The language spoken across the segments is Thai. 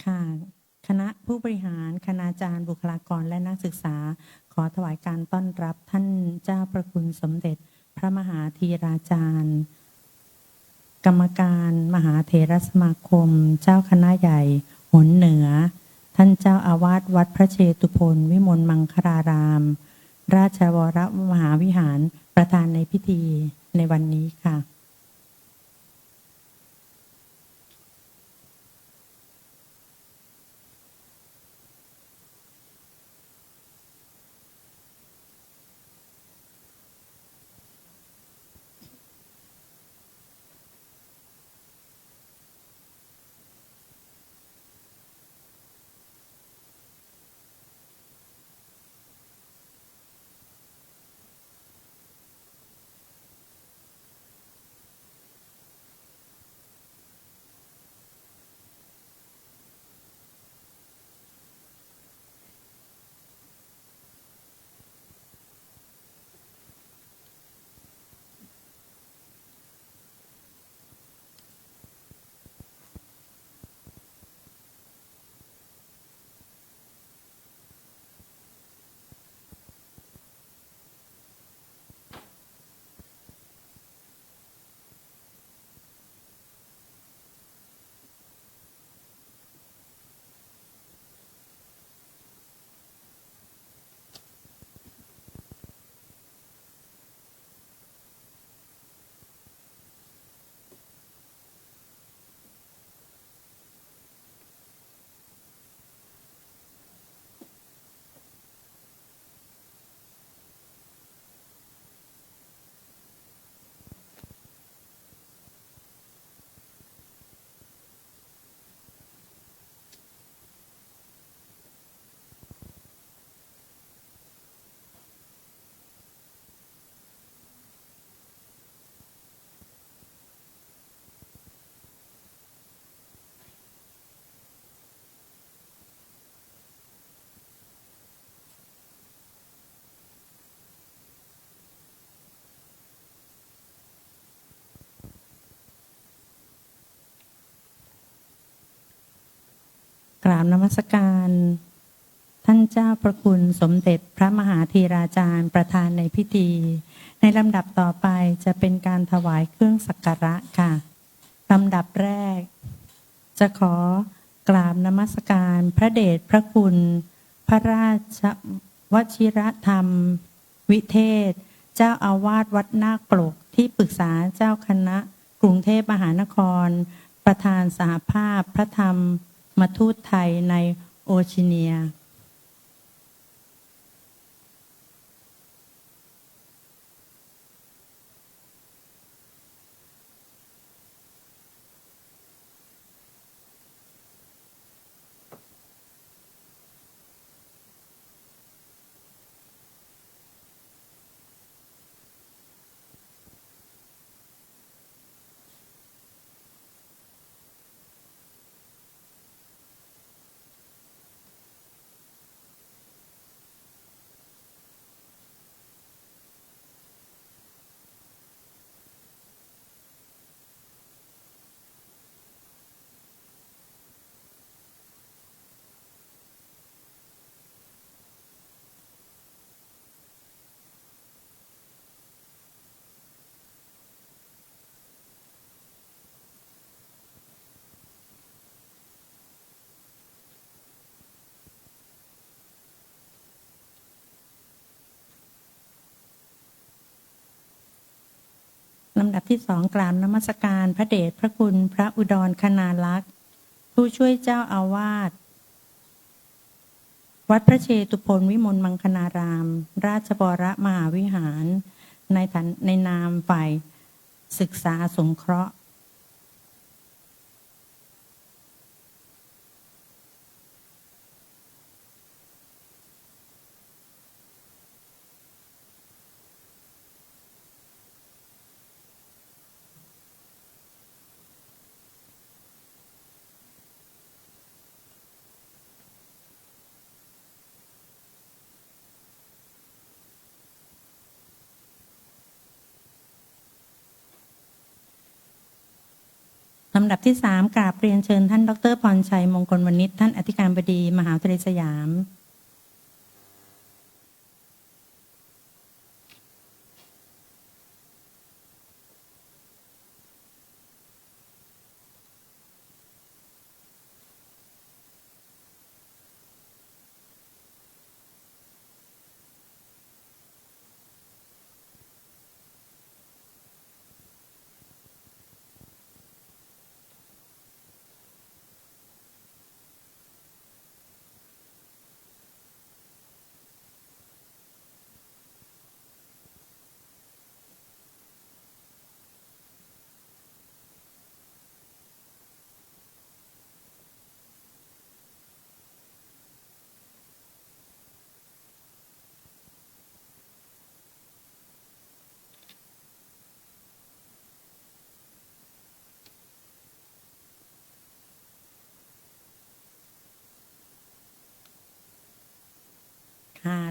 ค่ะคณะผู้บริหารคณาจารย์บุคลากรและนักศึกษาขอถวายการต้อนรับท่านเจ้าประคุณสมเด็จพระมหาธีราจารย์กรรมการมหาเถรสมาคมเจ้าคณะใหญ่หนเหนือท่านเจ้าอาวาสวัดพระเชตุพนวิมลมังคลาราม ราชวรมหาวิหารประธานในพิธีในวันนี้ค่ะกราบนมัสการท่านเจ้าประคุณสมเด็จพระมหาธีราจารย์ประธานในพิธีในลำดับต่อไปจะเป็นการถวายเครื่องสักการะค่ะลำดับแรกจะขอกราบนมัสการพระเดชพระคุณพระราชวชิรธรรมวิเทศเจ้าอาวาสวัดนาคปลกที่ปรึกษาเจ้าคณะกรุงเทพมหานครประธานสหภาพพระธรรมมาทูตไทยในโอชิเนียลำดับที่สองกราบนมัสการพระเดชพระคุณพระอุดรคณาลักษณ์ผู้ช่วยเจ้าอาวาสวัดพระเชตุพนวิมลมังคลาราม ราชบรมหาวิหารในนามฝ่ายศึกษาสงเคราะห์ ลำดับที่3กราบเรียนเชิญท่านดร.พรชัยมงคลวณิชท่านอธิการบดีมหาวิทยาลัยสยาม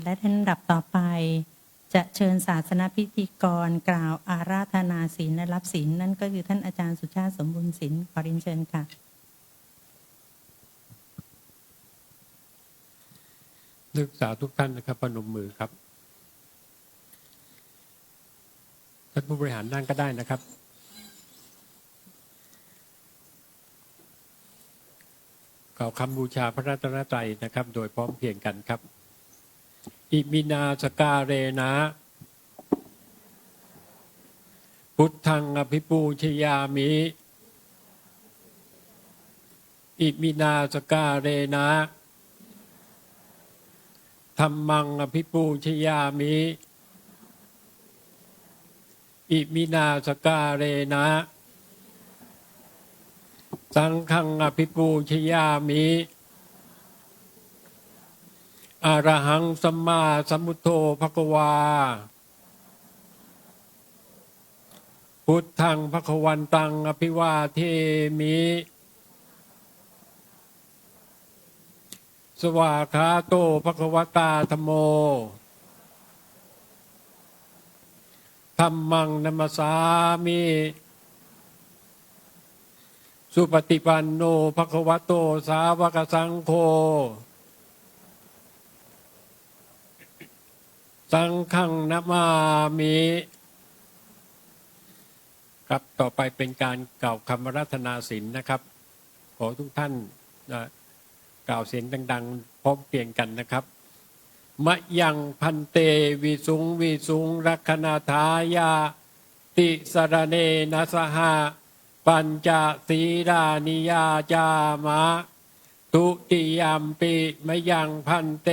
และในลำดับต่อไปจะเชิญศาสนพิธีกรกล่าวอาราธนาศีลและรับศีลนั่นก็คือท่านอาจารย์สุชาติสมบูรณ์ศิลป์ขอเรียนเชิญค่ะนักศึกษาทุกท่านนะครับพนมมือครับท่านผู้บริหารนั่งก็ได้นะครับกล่าวคำบูชาพระรัตนตรัยนะครับโดยพร้อมเพรียงกันครับอิมินาสการเรนะพุทธังอภิปูชยามิอิมินาสการเรนะธัมมังอภิปูชยามิอิมินาสการเรนะสังฆังอภิปูชยามิอรหังสัมมาสัมพุทโธภควาพุทธังภควันตังอภิวาเทมิสวากขาโตภควตาธัมโมธัมมังนัมสสามิสุปฏิปันโนภควโตสาวกสังโฆสังฆังนะมามิครับต่อไปเป็นการกล่าวคำอาราธนาศีลนะครับขอทุกท่านกล่าวเสียงดังๆพร้อมเพรียงกันนะครับมะยังพันเตวิสุงวิสุงรักขณาทายาติสรเนนะสหะปัญจศีรานิยาจามะตุติยัมปิมะยังพันเต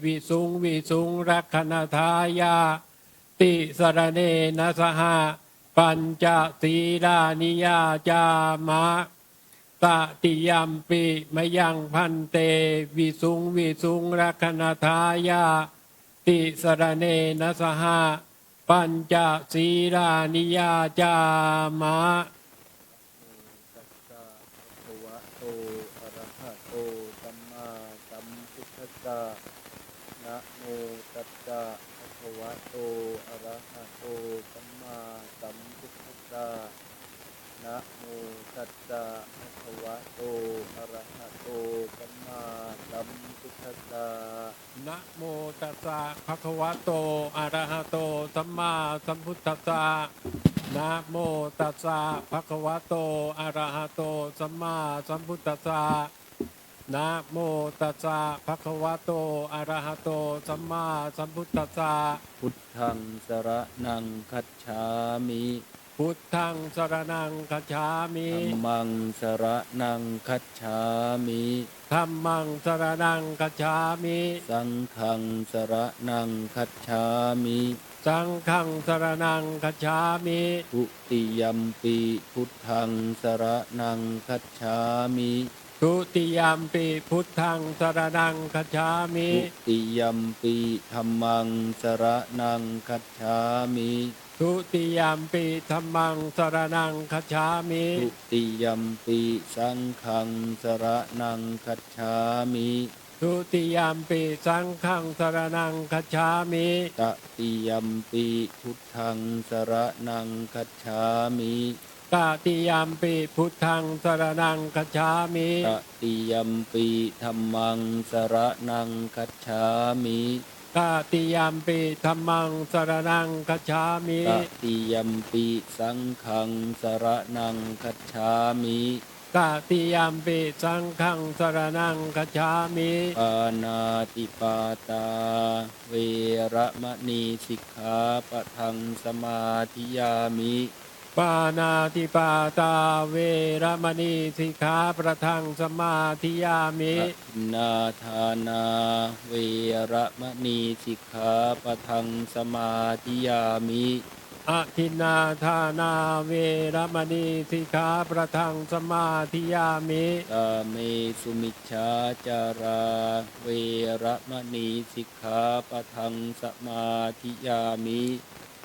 วิสุงวิสุงรักขณาทายาติสรเนนะสหะปัญจศีรานิยาจามะตติยัมปิมะยังพันเตวิสุงวิสุงรักขณาทายาติสรเนนะสหะปัญจศีรานิยาจามะนะโมตัสสะภะคะวะโตอะระหะโตสัมมาสัมพุทธัสสะนะโมตัสสะภะคะวะโตอะระหะโตสัมมาสัมพุทธัสสะนะโมตัสสะภะคะวะโตอะระหะโตสัมมาสัมพุทธัสสะนะโมตัสสะภะคะวะโตอะระหะโตสัมมาสัมพุทธัสสะนะโมตัสสะภะคะวะโตอะระหะโตสัมมาสัมพุทธัสสะพุทธังสรณังคัจฉามิพุทธังสรณังคัจฉามิธัมมังสรณังคัจฉามิธัมมังสรณังคัจฉามิสังฆังสรณังคัจฉามิสังฆังสรณังคัจฉามิทุติยัมปิพุทธังสรณังคัจฉามิทุติยัมปิพุทธังสรณังคัจฉามิทุติยัมปิธัมมังสรณังคัจฉามิทุติยัมปิธัมมังสรณังคัจฉามิทุติยัมปิสังฆังสรณังคัจฉามิทุติยัมปิสังฆังสรณังคัจฉามิตติยัมปิพุทธังสรณังคัจฉามิต ตติยัมปิพุทธังสรณังคัจฉามิ ตติยัมปิธัมมังสรณังคัจฉามิ ตติยัมปิธัมมังสรณังคัจฉามิ ตติยัมปิสังฆังสรณังคัจฉามิ ตติยัมปิสังฆังสรณังคัจฉามิ ปานาติปาตาเวระมณีสิกขาปะทังสมาธิยามิ ปานาติปาตาเวระมณีสิกขาประทังสมาธิยามิ อทินนาทานาเวระมณีสิกขาปะทังสมาธิยามิ อทินนาทานาเวระมณีสิกขาประทังสมาธิยามิ ตาเมสุมิชฌาจาราเวระมณีสิกขาปะทังสมาธิยามิ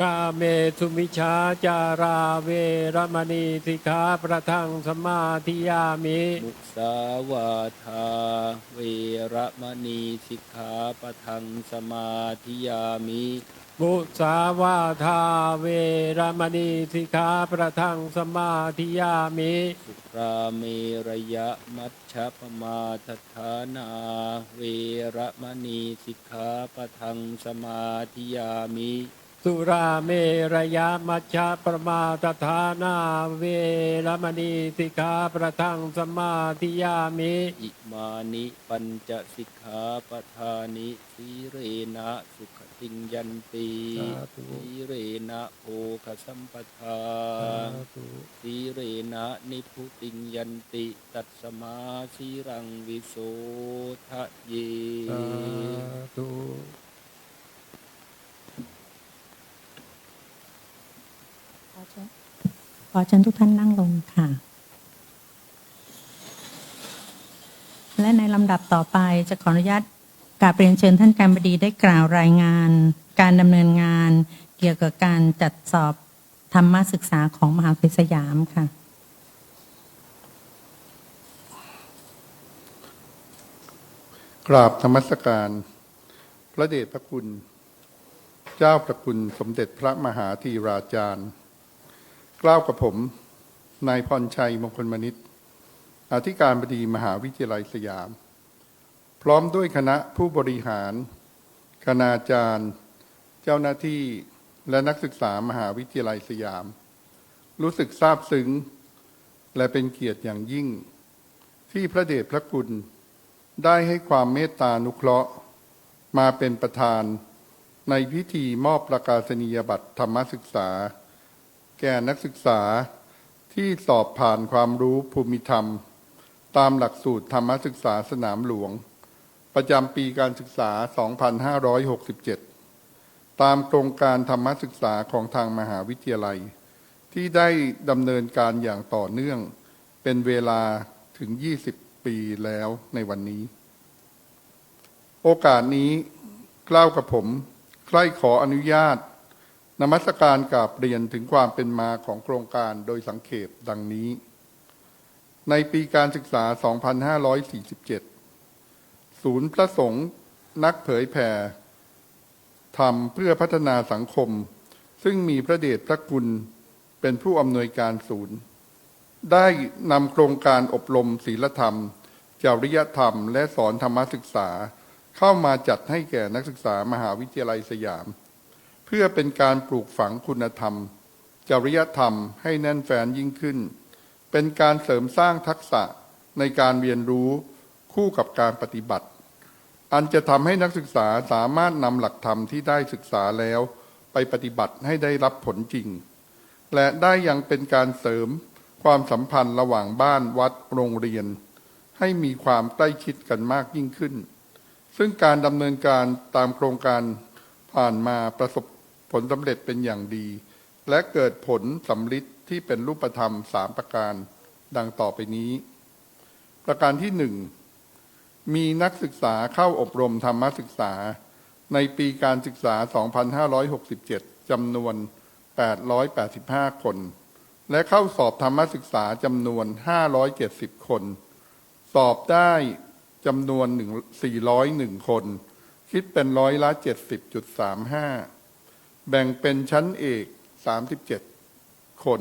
กาเมสุมิชฌาจาราเวระมณีสิกขาประทังสมาธิยามิ มุสาวาทาเวระมณีสิกขาปะทังสมาธิยามิ มุสาวาทาเวระมณีสิกขาประทังสมาธิยามิ สุราเมระยะมัชฌปมาทฐานาเวระมณีสิกขาปะทังสมาธิยามิ สุราเมรยามัชฌะประมาทฐานาเวระมณีสิกขาประทังสมาธิยามิ อิมานิปัญจสิกขาปทานิสีเรนะสุขติงยันติสีเรนะโภคสัมปทาสีเรนะนิพุติงยันติตัสสมาสีรังวิโสทะเย ขอเชิญทุกท่านนั่งลงค่ะ และในลำดับต่อไปจะขออนุญาตกราบเรียนเชิญท่านการบดีได้กล่าวรายงาน การดำเนินงานเกี่ยวกับการจัดสอบธรรมศึกษาของมหาวิทยาลัยสยามค่ะ กราบธรรมสการพระเดชพระคุณเจ้าประคุณสมเด็จพระมหาธีราจารย์กล่าวกับผมนายพรชัยมงคลมนิษฐ์อธิการบดีมหาวิทยาลัยสยามพร้อมด้วยคณะผู้บริหารคณาจารย์เจ้าหน้าที่และนักศึกษามหาวิทยาลัยสยามรู้สึกซาบซึ้งและเป็นเกียรติอย่างยิ่งที่พระเดชพระคุณได้ให้ความเมตตานุเคราะห์มาเป็นประธานในพิธีมอบประกาศนียบัตรธรรมศึกษาแก่นักศึกษาที่สอบผ่านความรู้ภูมิธรรมตามหลักสูตรธรรมศึกษาสนามหลวงประจำปีการศึกษา 2567 ตามโครงการธรรมศึกษาของทางมหาวิทยาลัยที่ได้ดำเนินการอย่างต่อเนื่องเป็นเวลาถึง 20 ปีแล้วในวันนี้ โอกาสนี้กล่าวกับผมใคร่ขออนุญาตนมัสการกราบเรียนถึงความเป็นมาของโครงการโดยสังเขปดังนี้ในปีการศึกษา 2547 ศูนย์พระสงฆ์นักเผยแผ่ธรรมเพื่อพัฒนาสังคมซึ่งมีพระเดชพระคุณเป็นผู้อำนวยการศูนย์ได้นำโครงการอบรมศีลธรรมจริยธรรมและสอนธรรมศึกษาเข้ามาจัดให้แก่นักศึกษามหาวิทยาลัยสยามเพื่อเป็นการปลูกฝังคุณธรรมจริยธรรมให้แน่นแฟ้นยิ่งขึ้นเป็นการเสริมสร้างทักษะในการเรียนรู้คู่กับการปฏิบัติอันจะทำให้นักศึกษาสามารถนำหลักธรรมที่ได้ศึกษาแล้วไปปฏิบัติให้ได้รับผลจริงและได้ยังเป็นการเสริมความสัมพันธ์ระหว่างบ้านวัดโรงเรียนให้มีความใกล้ชิดกันมากยิ่งขึ้นซึ่งการดำเนินการตามโครงการผ่านมาประสบผลสำเร็จเป็นอย่างดีและเกิดผลสำลิดที่เป็นรูปธรรม3ประการดังต่อไปนี้ประการที่1มีนักศึกษาเข้าอบรมธรรมศึกษาในปีการศึกษา 2567 จำนวน 885 คนและเข้าสอบธรรมศึกษาจำนวน 570 คนสอบได้จำนวน401 คนคิดเป็นร้อยละ 70.35 แบ่งเป็นชั้นเอก37 คน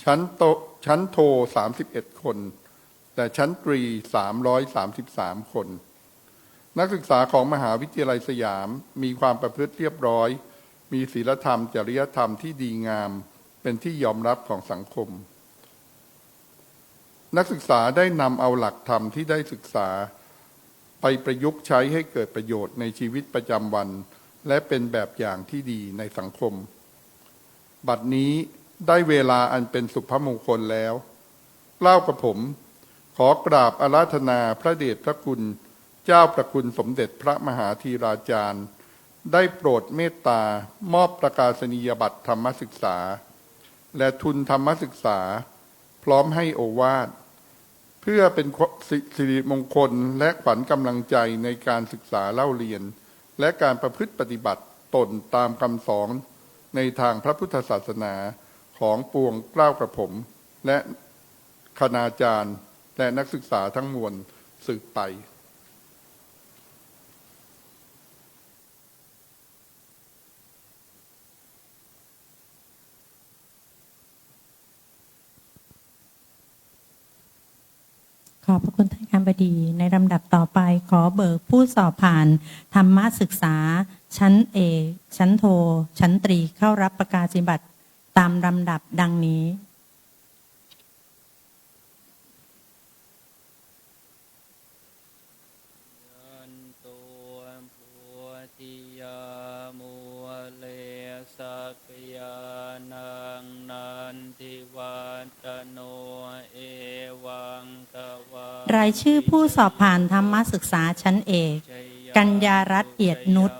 ชั้นโท31 คน แต่ชั้นตรี333 คน นักศึกษาของมหาวิทยาลัยสยามมีความประพฤติเรียบร้อย มีศีลธรรมจริยธรรมที่ดีงามเป็นที่ยอมรับของสังคม นักศึกษาได้นำเอาหลักธรรมที่ได้ศึกษาไปประยุกต์ใช้ให้เกิดประโยชน์ในชีวิตประจำวัน และเป็นแบบอย่างที่ดีในสังคม บัดนี้ได้เวลาอันเป็นสุภมงคลแล้วเล่ากับผมขอกราบอาราธนาพระเดชพระคุณเจ้าประคุณสมเด็จพระมหาธีราจารย์ได้โปรดเมตตามอบประกาศนียบัตรธรรมศึกษาและทุนธรรมศึกษาพร้อมให้โอวาทเพื่อเป็นสิริมงคลและขวัญกำลังใจในการศึกษาเล่าเรียนและการประพฤติปฏิบัติตนตามคำสอนในทางพระพุทธศาสนาของปวงเกล้ากระผมและคณาจารย์และนักศึกษาทั้งมวลสืบไปขอบพระคุณท่านคณบดีในลำดับต่อไปขอเบิกผู้สอบผ่านธรรมศึกษาชั้นเอกชั้นโทชั้นตรีเข้ารับประกาศนียบัตรตามลำดับดังนี้รายชื่อผู้สอบผ่านธรรมศึกษาชั้นเอกกัญญารัตน์เอียดนุช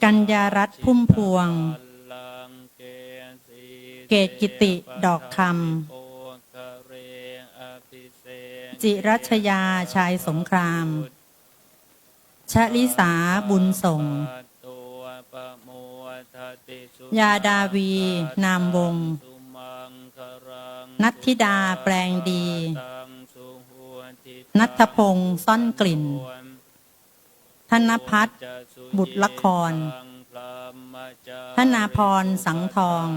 กัญญารัตน์พุ่มพวงเกตกิติดอกคำจิรัชยาชายสงครามชลิสาบุญส่งยาดาวีนามวงนัทธิดาแปลงดีนัทพงษ์ซ่อนกลิ่นธนพัฒน์บุตรละครธนาพรสังทอง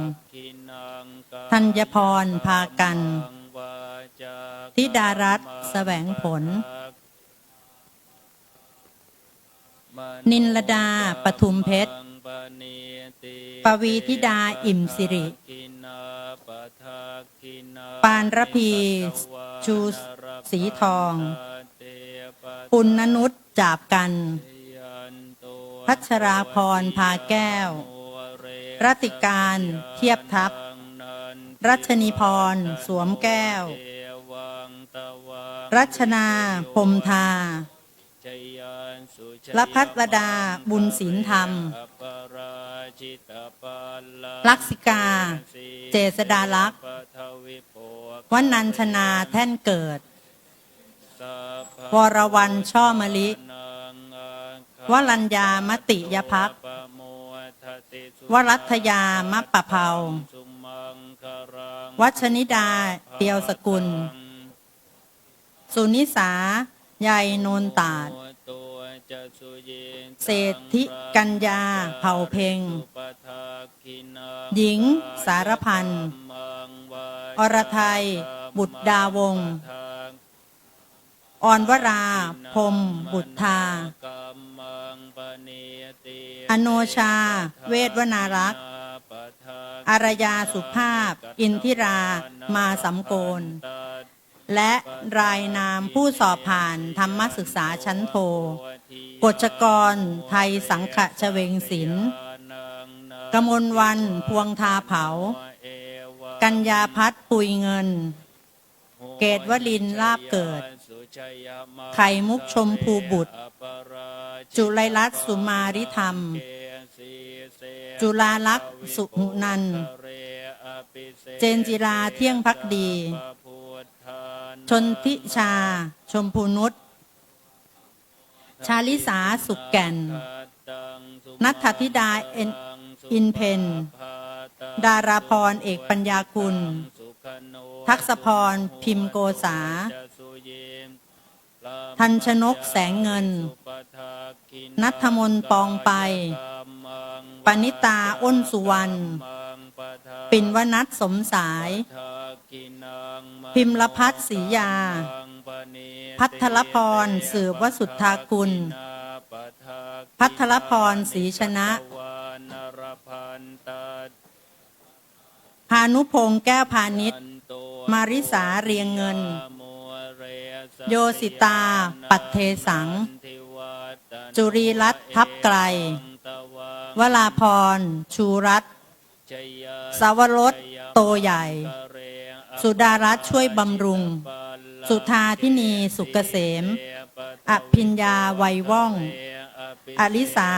ธัญพรพากันธิดารัตน์แสวงผลนินลดาปทุมเพชรปวีธิดาอิ่มสิริปานระพีชูสีทองปุณณนุชจาบกันพัชราพรพาแก้วรัติการเทียบทัพรัชนีพรสวมแก้วรัชนาพรมทาละพัสดาบุญศีลธรรมลักษิกาเจษดาลักษณ์วนัญชนาแท่นเกิดวรวรรณช่อมะลิวรัญญามติยภักดิ์วรัตยามะปะเภาวัชนิดาเตียวสกุลสุนิสาใยโนนตาดเศรษฐิกัญญาเผ่าเพ็งหญิงสารพันธ์อรไทยบุตรดาวงศ์อ่อนวราพรหมบุตรธาอโนชาเวทวนารักษ์อารยาสุภาพอินทิรามาสำโกนและรายนามผู้สอบผ่านธรรมศึกษาชั้นโทกฎชกรไทยสังขะเฉวงศิลป์กมลวันพวงทาเผากัญญาพัฒน์ปุยเงินเกตวลินลาบเกิดไข่มุกชมพูบุตรจุไลรัตน์สุมาริธรรมจุลาลักษณ์สุหุนันท์เจนจิราเที่ยงภักดีชนทิชาชมพูนุชชาลิสาสุขแก่นนัทธธิดาอินเพนดาราพรเอกปัญญาคุณทักษพรพิมโกษาทันชนกแสงเงินนัทมนปองไปปณิตาอ้นสุวรรณ ปิ่นวนัสสมสาย พิมลพัฒน์ศรียา พัทรพรสืบวสุทธากุล พัทรพรศรีชนะ พานุพงษ์แก้วพาณิชย์ มาริสาเรียงเงิน โยสิตา ปัตเทสัง จุรีรัตน์ทับไกล วราพรชูรัตน์สาวรสโตใหญ่ สุดารัตน์ช่วยบำรุง สุธาทินีสุกเกษม อภิญญาไวยว่อง อลิสา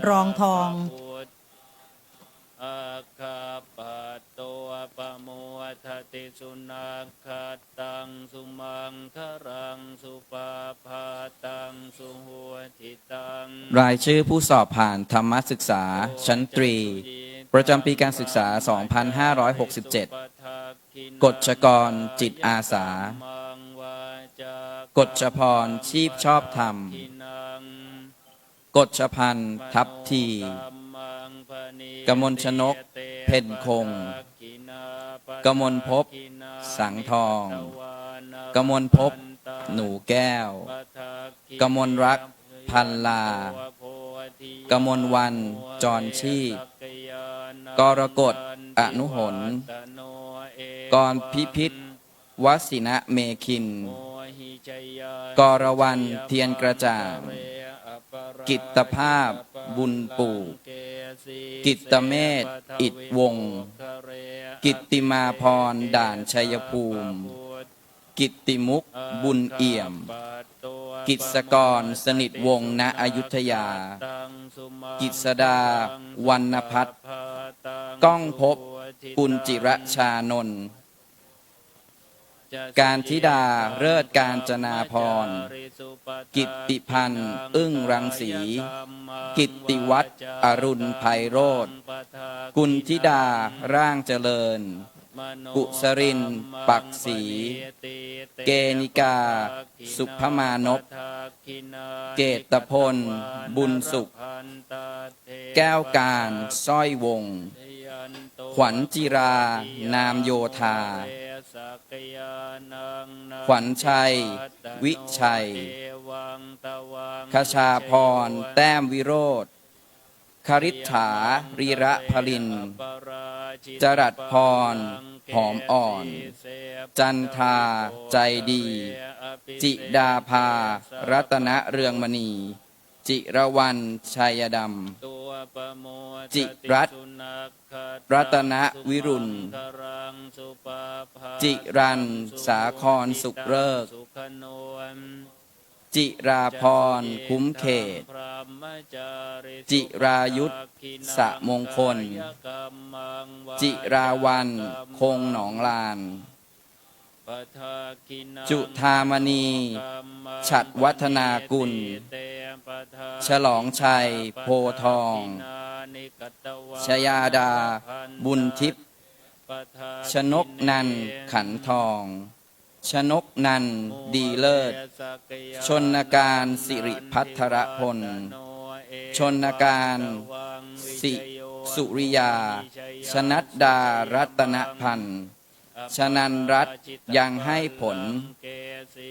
รองทอง อาคาปะโตปะโมทติสุนัขขตังสุมังครังสุปาพาตังสุหัวทิตัง รายชื่อผู้สอบผ่านธรรมศึกษาชั้นตรี ประจำปีการศึกษา 2567 กฎชกรจิตอาสา กฎชพรชีพชอบธรรม กฎชพันธ์ทัพทีกมลชนกเพ็ญคง กมลภพสังทอง กมลภพหนูแก้ว กมลรักพันลา กมลวันจรชีพ กรกฎอนุหน กรพิพิธวสินะเมคิน กรวันเทียนกระจ่าง กิตตภาพบุญปู่ กิตตเมธอิฐวงศ์ กิตติมาพรด่านชัยภูมิ กิตติมุกบุญเอี่ยม กิจกรสนิทวงศ์ณอยุธยา กิษดาวรรณพัฒน์ก้องภพกุลจิรชานนท์การธิดาเลิศการจนาพร กิตติพันธ์อึ้งรังสี กิตติวัฒน์อรุณไพโรธกุลธิดาร่างเจริญ กุสรินทร์ปักศรีเกณิกาสุภมานพ เกตพลบุญสุข แก้วการสร้อยวงศ์ขวัญจิรานามโยธา ขวัญชัยวิชัยคชาพรแต้มวิโรธคริษฐารีระพลิน จรัสพรหอมอ่อน จันทาใจดี จิดาภารัตนเรืองมณี จิรวรรณชัยดำ จิรัตน์รัตนวิรุณ จิรันสาครสุขเลิก จิราพรคุ้มเขต จิรายุทธสะมงคล จิราวันคงหนองลาน จุธามณี ฉัตรวัฒนากุล ฉลองชัยโพทอง ชยาดาบุญทิพย์ ชนกนันท์ขันทอง ชนกนันท์ดีเลิศ ชนการสิริพัทรพล ชนการสิสุริยา ชนัดดารัตนพันธ์ ชนันรัตน์ยังให้ผล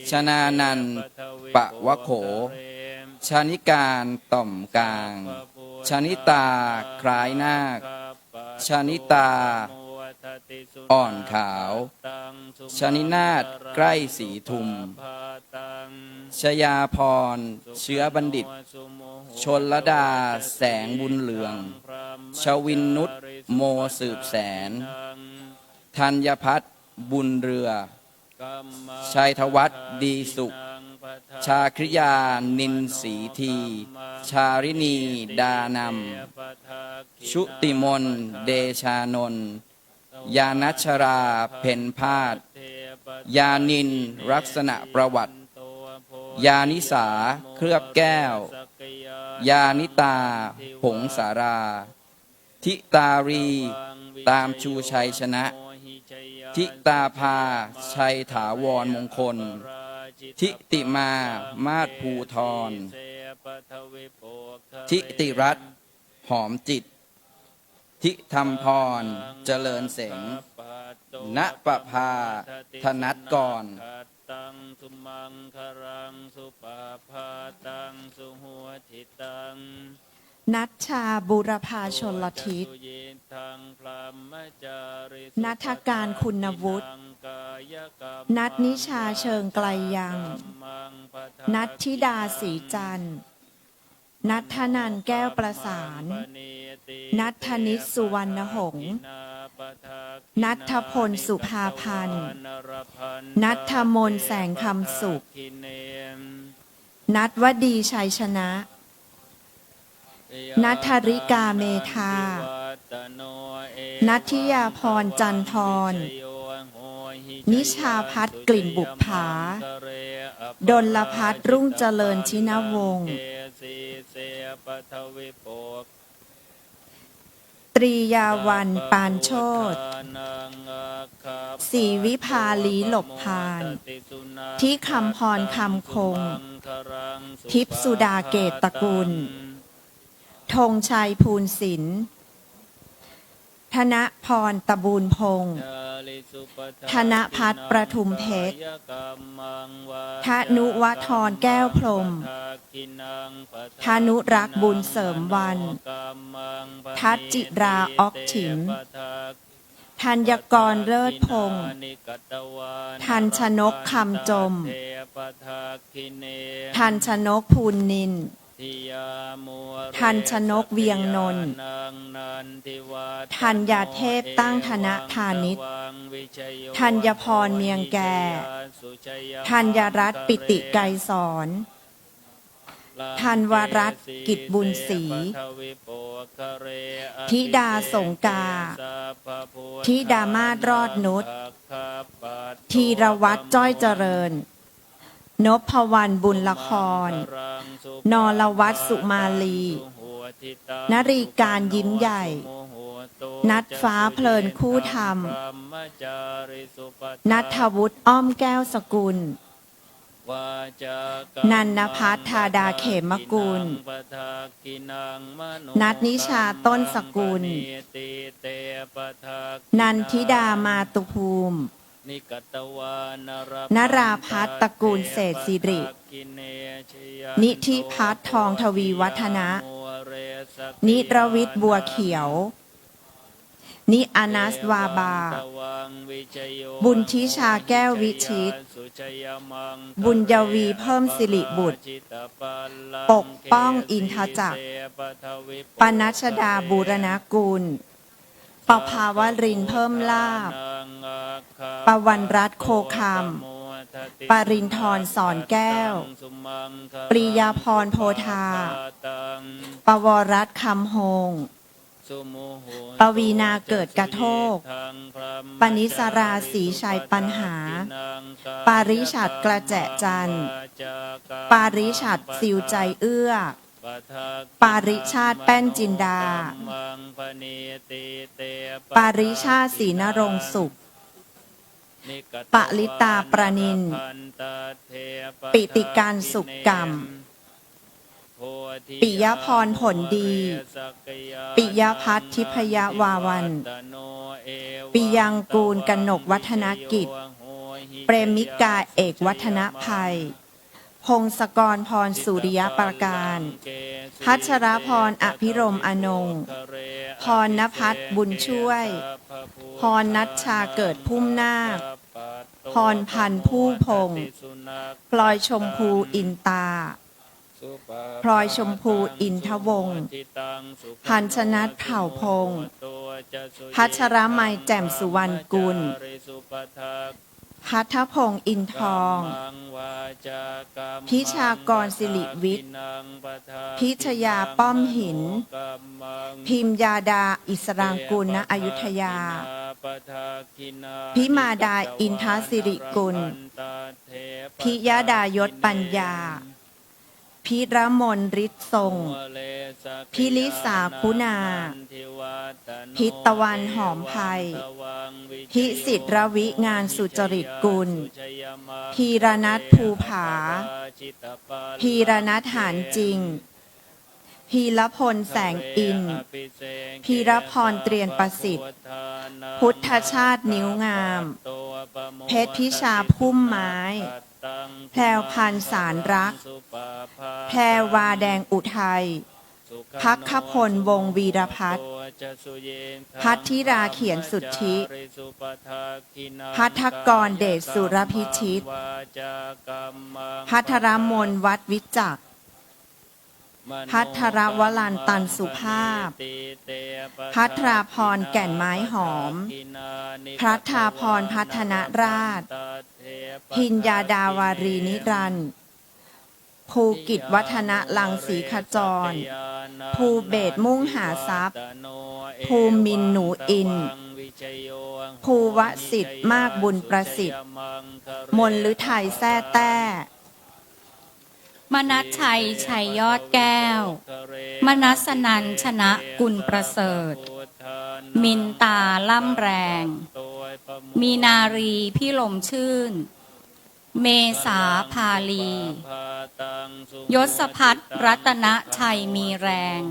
ชนานันท์ปะวะโข ชนิการต่อมกลาง ชนิตาคล้ายนาค ชนิตาอ่อนขาว ชนินาถใกล้สีทุม ชยาพรเชื้อบัณฑิต ชนลดาแสงบุญเหลือง ชวินนุชโมสืบแสน ธัญพัฒน์บุญเรือ ชัยธวัฒน์ดีสุข ชาคริยานินสีที ชารินีดานำ ชุติมนเดชานนท์ ยานัชราเพ็ญพาด ยานินลักษณะประวัติ ยานิสาเคลือบแก้ว ยานิตาผงสารา ทิตารีตามชูชัยชนะ ทิตาภาชัยถาวรมงคล ทิติมามาศภูทร ทิติรัตน์หอมจิต ทิธรรมพรเจริญเสงณประภาธนัดกรตังสุมังครังสุปาพาตังสุหัวทิตัง นัชชาบุรพาชลทิศนัฐการคุณวุฒินัทนิชาเชิงไกลยังนัทธิดาศรีจันทร์นัทธนันแก้วประสานนัทธนิชสุวรรณหงษ์นัทธพลสุภาพันธ์นัทธมนแสงคำสุขนัทวดีชัยชนะนัทธริกาเมธานัทธิยาพรจันทรนิชาพัฒน์กลิ่นบุปผาดลพัฒน์รุ่งเจริญชินวงศ์ตรียาวันปานโชติศรีวิภาลีหลบพานที่คำพรคำคงทิพย์สุดาเกตตระกูลธงชัยภูลศิลป์ธนพรตะบูลพงษ์ธนพัฒน์ประทุมเพชรธนุวทรแก้วพรหมธนุรักษ์บุญเสริมวันทัศจิราออกฉิมธัญกรเลิศพงษ์ทันชนกคำจมทันชนกภูลนินทันชนกเวียงนนท์ธัญญาเทพตั้งธนธานิชธัญพรเมียงแก่ธัญรัตน์ปิติไกรสอนธันวรัตน์กิจบุญศรีธิดาสงกาธิดามาศรอดนุชธีรวัตรจ้อยเจริญนพวรรณบุญละครนรวัตรสุมาลีนรีการยิ้มใหญ่นัทฟ้าเพลินคู่ธรรมนัทวุฒิอ้อมแก้วสกุลนันนภัทรธาดาเขมกุลนัทนิชาต้นสกุลนันทิดามาตุภูมินราพัฒน์ตระกูลเศรษฐศิรินิธิพัฒน์ทองทวีวัฒนะนิรวิทย์บัวเขียวนิอานัสวาบาบุญทิชาแก้ววิชิตบุญยวีเพิ่มสิริบุตรปกป้องอินทจักรปนัชดาบูรณกุลปภาวรินเพิ่มลาภปวันรัตน์โคคำปรินทร์สอนแก้วปริยาพรโพธาปวรัตน์คำโฮงปวีนาเกิดกระโทกปณิสราศรีชัยปัญหาปาริฉัตรกระแจจันทร์ปาริฉัตรสิวใจเอื้อปาริชาติแป้นจินดาปาริชาติศรีนรงค์สุขปลิตาประนินปิติการสุขกรรมปิยพรผลดีปิยพัฒน์ทิพยวาวันปิยังกูลกนกวัฒนกิจเปรมิกาเอกวัฒนภัยพงศกรพรสุริยประการพัชรพรอภิรมย์อนงพรณภัทรบุญช่วยพรนัชชาเกิดพุ่มนาคพรพันธ์ผู้พงศ์พลอยชมพูอินตาพลอยชมพูอินทวงศ์พันชนัทเผ่าพงศ์พัชรมัยแจ่มสุวรรณกุลพัทพงศ์อินทองพิชากรสิริวิทย์พิชยาป้อมหินพิมยาดาอิสรางกุลณอยุธยาพิมาดาอินทสิริกุลพิยดายศปัญญาพิรมนฤทธิ์ทรงพิลิสาคุณาพิตะวันหอมไพพิสิทธิ์ระวิงานสุจริตกุลพีรนัทภูผาพีรนัทหานจริง พีรพลแสงอินทร์พีรพรเตรียนประสิทธิ์ พุทธชาตินิ้วงาม เพชรพิชาพุ่มไม้ แพรวพันธ์สารรัก แพรวาแดงอุทัย พักขพลวงศ์วีรพัฒน์พัทธิราเขียนสุทธิ พัทธกรเดชสุรพิชิต พัทรมนวัดวิจักร พัทรวลันตันสุภาพ พัทราพรแก่นไม้หอม พัทราพรพัฒนราช พิญญาดาวารีนิรันดร์ภูกิจวัฒนะลังสีขจร ภูเบศมุ่งหาทรัพย์ ภูมินหนูอิน ภูวสิทธิ์มากบุญประสิทธิ์ มนฤทัยแท้แต้ มนัสชัยชัยยอดแก้ว มนัสนันชนะกุลประเสริฐ มินตาล่ำแรง มีนารีพี่ลมชื่น เมษาพาลี ยศพัฒน์รัตนชัยมีแรง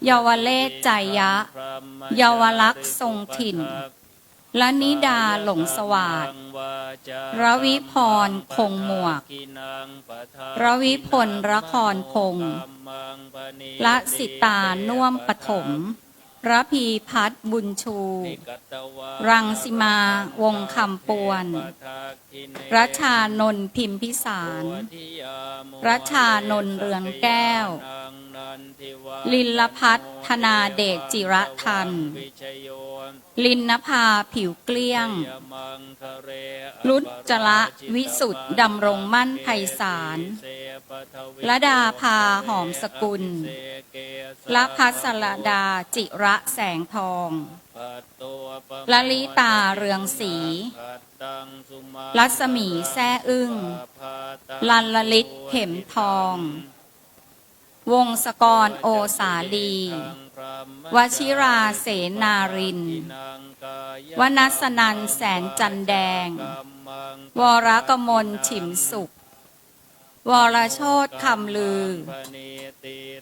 เยาวเลศใจยะ เยาวลักษณ์ทรงถิ่นละนิดาหลงสวาสรวิพรคงหมวกรวิพลละครพงศ์ละสิตาน่วมปฐมระพีพัฒน์บุญชู รังสิมาวงคำปวนรัชานนท์พิมพิสารรัชานนท์เรืองแก้ว ลินลพัฒน์ธนาเดชจิระทัน ลินนภาผิวเกลี้ยง รุจระวิสุทธ์ดำรงมั่นไพศาลละดาภาหอมสกุลละพัสรดาจิระแสงทองละลิตาเรืองศรีรัศมีแซ่อึ้งลันลลิตเข็มทองวงศกรโอสาลีวชิราเสนารินวนัสนันแสนจันแดงวรกมลฉิมสุขวรโชตคำลือ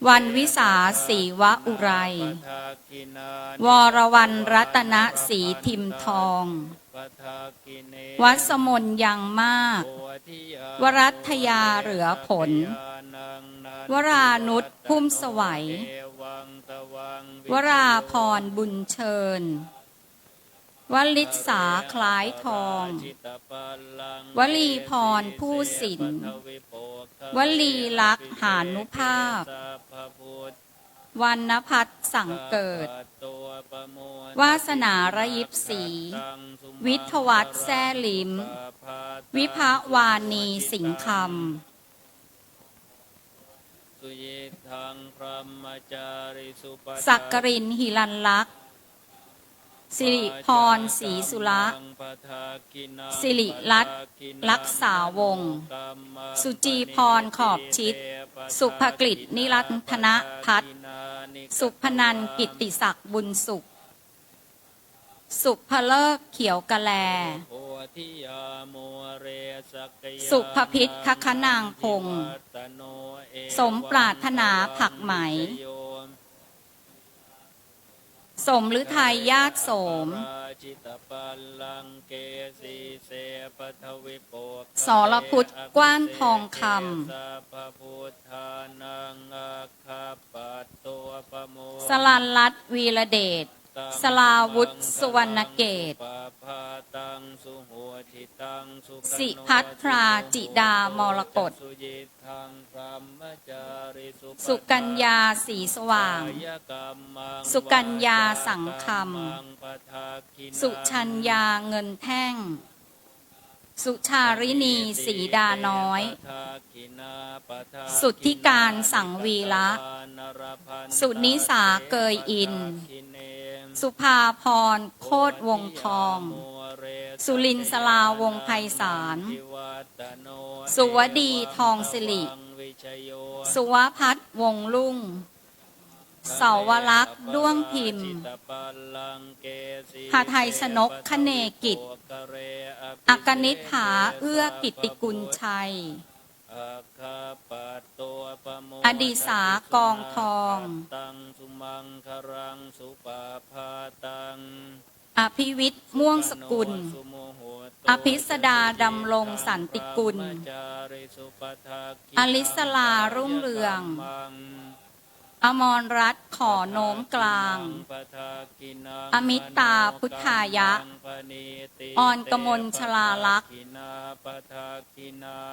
วันวิสาศรีวอุไรวรวันรัตนศรีทิมทองวัสมนยังมากวรัตยาเหลือผลวรานุชพุ่มสวัยวราพรบุญเชิญวลิษาคล้ายทองวลีพรผู้สินวลีลักษณ์หานุภาพวรรณพัฒน์สั่งเกิดวาสนาระยิบศรีวิทยวัฒน์แซ่ลิมวิภาวานีสิงห์คำสักกรินหิรันลักษณ์สิริพรศรีสุระสิริรัตน์ลักษาวงศ์สุจีพรขอบชิดสุภกฤษนิรัตนพัฒน์สุพนันท์กิตติศักดิ์บุญสุขสุภเลิกเขียวกะแลสุภพิษคคนางพงศ์สมปรารถนาผักไหมสมฤทัยญาติโสมสรพุทธกว้านทองคำสลันลัดวีระเดชสลาวุธสุวรรณเกตสิพัทราจิดามรกตสุกัญญาสีสว่างสุกัญญาสังคำสุชัญญาเงินแท่งสุชารินีสีดาน้อยสุทธิการสังวีละสุนิสาเกยอินสุภาพรโคตรวงทองสุลินสลาวงไพศาลสุวดีทองสิริสุวพัฒน์วงลุ่งเสาวลักษณ์ด้วงพิมพ์หทัยชนกคเนกิจอักนิษฐาเอื้อกิตติกุลชัย อดิสากองทองอภิวิทย์ม่วงสกุลอภิสดาดำรงสันติกุลอลิสลารุ่งเรืองอมรรัตน์ขอโน้มกลางอมิตาพุทธายะออนกมลชลาลักษณ์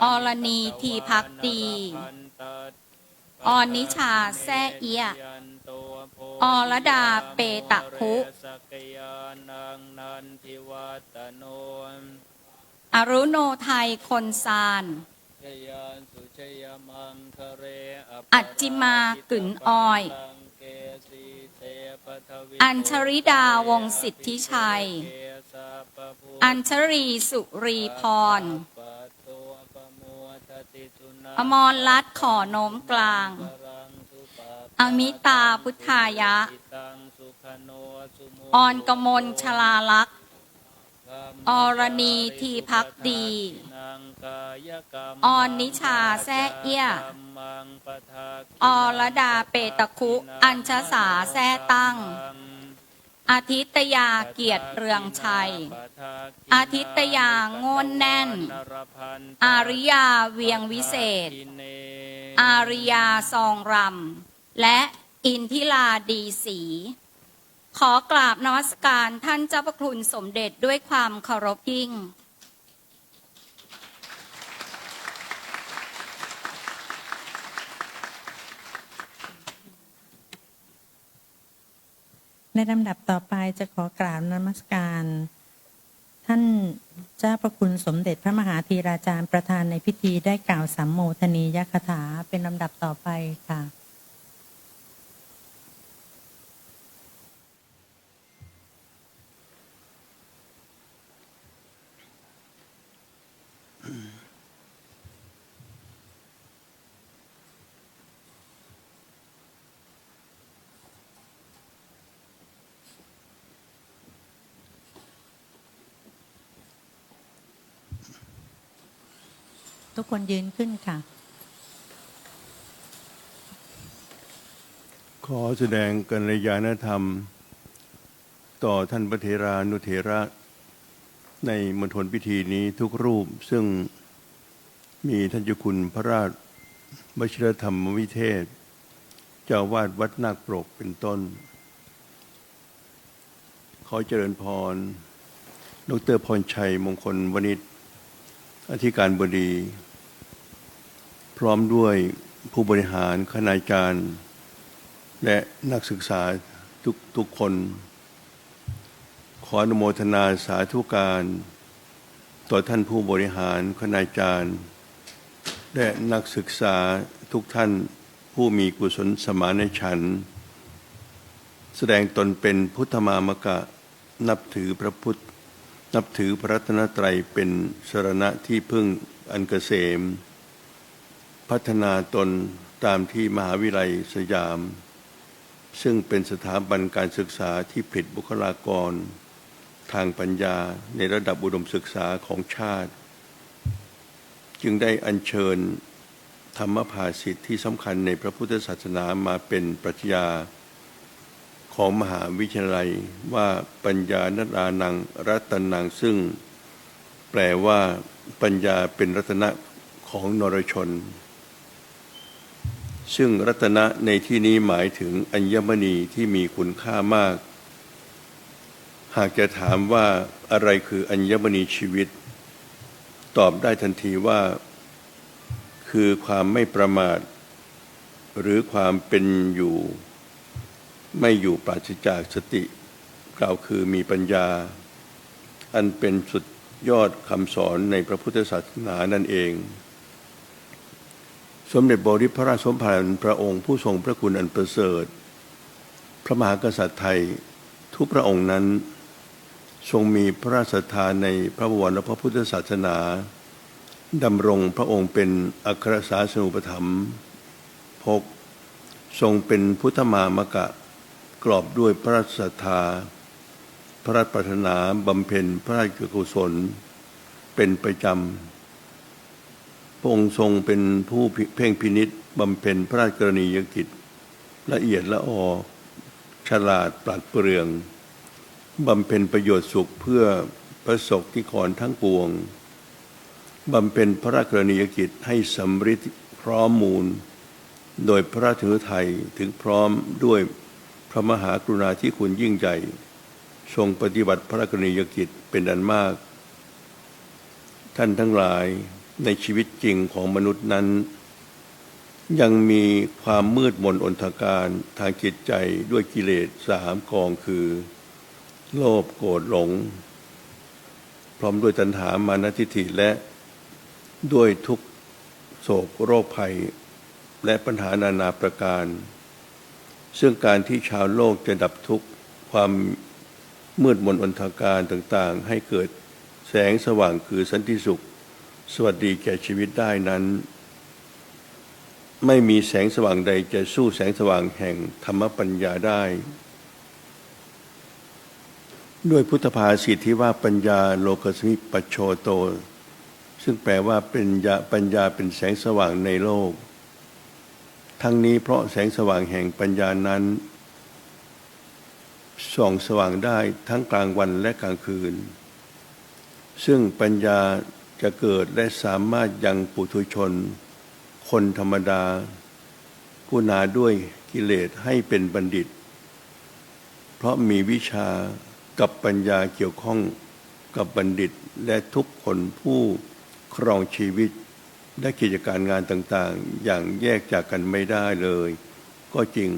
อรณีทีพักดีออนนิชาแซ่เอียอรดาเปตะคุอรุโนไทยคนซานอัจจิมากึ๋นออยอัญชริดาวงศิทธิชัยอัญชรีสุรีพรอมรรัตน์ขอโน้มกลางอมิตาพุทธายะออนกมลชลาลักษณ์อรณีทีพักดีออนนิชาแซ่เอี้ยอรดาเปตะคุอัญชสาแซ่ตั้งอาทิตยาเกียรติเรืองชัยอาทิตยาโง่นแน่นอาริยาเวียงวิเศษอาริยาซองรำและอินทิลาดีศรีขอกราบนมัสการท่านเจ้าพระคุณสมเด็จด้วยความเคารพยิ่งในลำดับต่อไปจะขอกราบนมัสการท่านเจ้าพระคุณสมเด็จพระมหาธีราจารย์ประธานในพิธีได้กล่าวสัมโมทนียคถาเป็นลำดับต่อไปค่ะทุกคนยืนขึ้นค่ะขอแสดงกัลยาณธรรมต่อท่านพระเถรานุเถระในมณฑลพิธีนี้ทุกรูปซึ่งมีท่านเจ้าคุณพระราชวชิรธรรมวิเทศเจ้าวาดวัดนาคปรกเป็นต้นขอเจริญพรดร.พรชัยมงคลวณิชอธิการบดีพร้อมด้วยผู้บริหารคณาจารย์และนักศึกษาทุกคนขออนุโมทนาสาธุการต่อท่านผู้บริหารคณาจารย์และนักศึกษาทุกท่านผู้มีกุศลสมานฉันท์แสดงตนเป็นพุทธมามกะนับถือพระพุทธนับถือพระรัตนตรัยเป็นสรณะที่พึ่งอันเกษมพัฒนาตนตามที่มหาวิทยาลัยสยามซึ่งเป็นสถาบันการศึกษาที่ผลิตบุคลากรทางปัญญาในระดับอุดมศึกษาของชาติจึงได้อัญเชิญธรรมภาสิทธิที่สำคัญในพระพุทธศาสนามาเป็นปรัชญาของมหาวิทยาลัยว่าปัญญานรานังรัตนังซึ่งแปลว่าปัญญาเป็นรัตนะของนรชนซึ่งรัตนะในที่นี้หมายถึงอัญมณีที่มีคุณค่ามากหากจะถามว่าอะไรคืออัญมณีชีวิตตอบได้ทันทีว่าคือความไม่ประมาทหรือความเป็นอยู่ไม่อยู่ปราศจากสติกล่าวคือมีปัญญาอันเป็นสุดยอดคำสอนในพระพุทธศาสนานั่นเองสมเด็จบพิตรพระราชสมภารพระองค์ผู้ทรงพระคุณอันประเสริฐพระมหากษัตริย์ไทยทุกพระองค์นั้นทรงมีพระราชศรัทธาในพระบวรและพระพุทธศาสนาดำรงพระองค์เป็นอัครศาสนูปถัมภ์ภกทรงเป็นพุทธมามกะกรอบด้วยพระราชศรัทธาพระราชปรารถนาบำเพ็ญพระราชกุศลเป็นประจำโป พระองค์ทรงเป็นผู้เพ่งพินิจบำเพ็ญพระราชกรณียกิจละเอียดละออฉลาดปราดเปรื่องบำเพ็ญประโยชน์สุขเพื่อพระสงฆ์นิกรทั้งปวงบำเพ็ญพระราชกรณียกิจให้สำฤทธิ์พร้อมมูลโดยพระราชฤทัยถึงพร้อมด้วยพระมหากรุณาธิคุณยิ่งใหญ่ทรงปฏิบัติพระราชกรณียกิจเป็นอันมากท่านทั้งหลายในชีวิตจริงของมนุษย์นั้นยังมีความมืดมนอนทการทางจิตใจด้วยกิเลส3 กองคือโลภโกรธหลงพร้อมด้วยตัณหามานะทิฏฐิและด้วยทุกโศกโรคภัยและปัญหานานาประการซึ่งการที่ชาวโลกจะดับทุกข์ความมืดมนอนทการต่างๆให้เกิดแสงสว่างคือสันติสุขสวัสดีแก่ชีวิตได้นั้นไม่มีแสงสว่างใดจะสู้แสงสว่างแห่งธรรมปัญญาได้ด้วยพุทธภาษิตที่ว่าปัญญาโลกสมิปัชโชโตซึ่งแปลว่าปัญญาเป็นแสงสว่างในโลกทั้งนี้เพราะแสงสว่างแห่งปัญญานั้นส่องสว่างได้ทั้งกลางวันและกลางคืนซึ่งปัญญาจะเกิดและสามารถยังปุถุชนคนธรรมดาผู้หนาด้วยกิเลสให้เป็นบัณฑิตเพราะมีวิชากับปัญญาเกี่ยวข้องกับบัณฑิตและทุกคนผู้ครองชีวิตและกิจการงานต่างๆอย่างแยกจากกันไม่ได้เลยก็จริง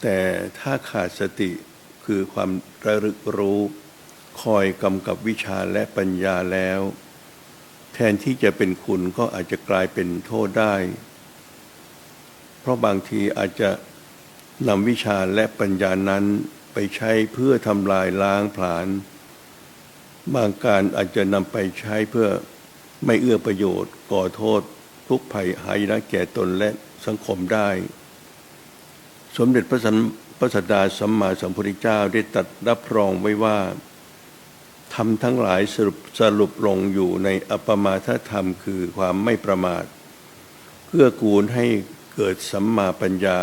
แต่ถ้าขาดสติคือความระลึกรู้คอยกำกับวิชาและปัญญาแล้วแทนที่จะเป็นคุณก็อาจจะกลายเป็นโทษได้เพราะบางทีอาจจะนำวิชาและปัญญานั้นไปใช้เพื่อทำลายล้างผลาญบางการอาจจะนำไปใช้เพื่อไม่เอื้อประโยชน์ก่อโทษทุกข์ภัยหายนะแก่ตนและสังคมได้สมเด็จพระสัสดาสัมมาสัมพุทธเจ้าได้ตรัสรับรองไว้ว่าธรรมทั้งหลายสรุปลงอยู่ในอัปปมาทธรรมคือความไม่ประมาทเพื่อกูลให้เกิดสัมมาปัญญา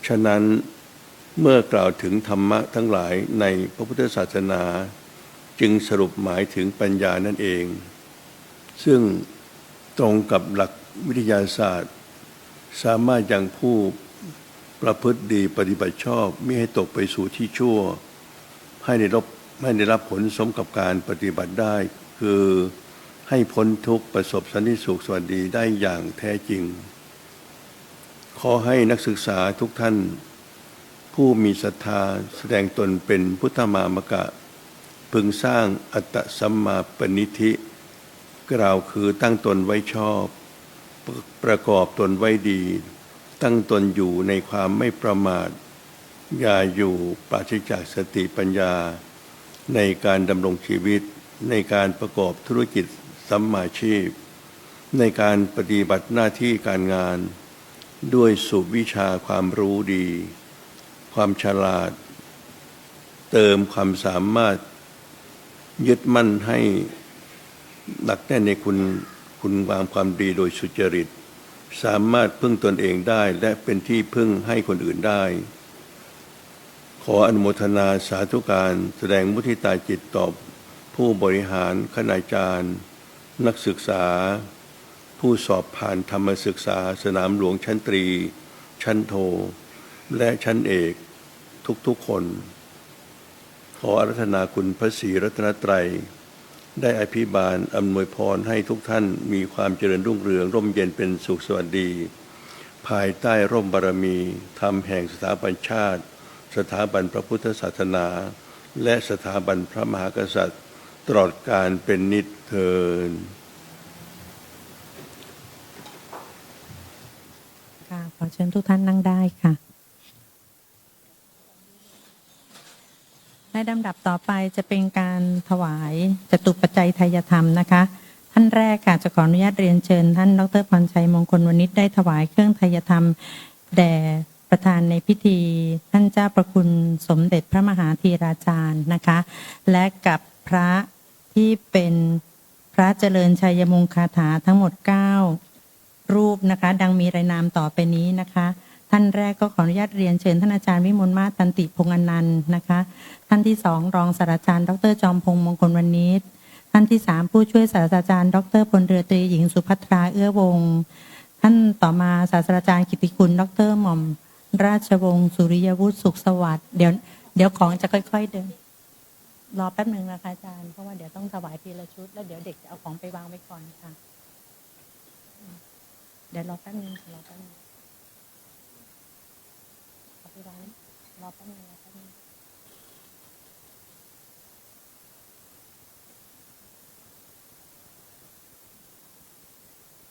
ฉะนั้นเมื่อกล่าวถึงธรรมะทั้งหลายในพระพุทธศาสนาจึงสรุปหมายถึงปัญญานั่นเองซึ่งตรงกับหลักวิทยาศาสตร์สามารถยังผู้ประพฤติดีปฏิบัติชอบไม่ให้ตกไปสู่ที่ชั่วให้ได้รับผลสมกับการปฏิบัติได้คือให้พ้นทุกข์ประสบสันติสุขสวัสดีได้อย่างแท้จริงขอให้นักศึกษาทุกท่านผู้มีศรัทธาแสดงตนเป็นพุทธมามกะพึงสร้างอัตตสัมมาปณิธิกล่าวคือตั้งตนไว้ชอบประกอบตนไว้ดีตั้งตนอยู่ในความไม่ประมาทอย่าอยู่ปราศจากสติปัญญาในการดำรงชีวิตในการประกอบธุรกิจสัมมาชีพในการปฏิบัติหน้าที่การงานด้วยสุวิชาความรู้ดีความฉลาดเติมความสามารถยึดมั่นให้หนักแน่นในคุณงามความดีโดยสุจริตสามารถพึ่งตนเองได้และเป็นที่พึ่งให้คนอื่นได้ขออนุโมทนาสาธุการแสดงมุทิตาจิตต่อผู้บริหารคณาจารย์นักศึกษาผู้สอบผ่านธรรมศึกษาสนามหลวงชั้นตรีชั้นโทและชั้นเอกทุกๆคนขออาราธนาคุณพระศรีรัตนตรัยได้อภิบาลอำนวยพรให้ทุกท่านมีความเจริญรุ่งเรืองร่มเย็นเป็นสุขสวัสดีภายใต้ร่มบารมีธรรมแห่งสถาบันชาติสถาบันพระพุทธศาสนาและสถาบันพระมหากษัตริย์ตลอดกาลเป็นนิจเทอญค่ะขอเชิญทุกท่านนั่งได้ค่ะในลำดับต่อไปจะเป็นการถวายจตุปัจจัยไทยธรรมนะคะท่านแรกค่ะจะขออนุญาตเรียนเชิญท่านดร.พรชัยมงคลวณิชได้ถวายเครื่องไทยธรรมแด่ประธานในพิธีท่านเจ้าประคุณสมเด็จพระมหาธีราจารย์นะคะและกับพระที่เป็นพ ระเจริญชัยมงคาถาทั้งหมด9รูปนะคะ ดังมีรายนามต่อไปนี้นะคะ ท่านแรกก็ขออนุญาตเรียนเชิญท่านอาจารย์วิมลมาศตันติพงษ์อนันต์นะคะ ท่านที่2รองศาสตราจารย์ดรจอมพงษ์มงคลวณิช ท่านที่3ผู้ช่วยศาสตราจารย์ดรพลเรือตรีหญิงสุภัทราเอื้อวงศ์ท่านต่อมาศาสตราจารย์กิติคุณดรหม่อมราชวงศ์สุริยวุฒิสุขสวัสดิ์เดี๋ยวของจะค่อยๆเดินรอแป๊บหนึ่งนะคะอาจารย์เพราะว่าเดี๋ยวต้องถวายทีละชุดแล้วเดี๋ยวเด็กจะเอาของไปวางไว้ก่อนค่ะเดี๋ยวรอแป๊บหนึ่งรอแป๊บหนึ่งเอาไปวางรอแป๊บหนึ่งรอแป๊บหนึ่ง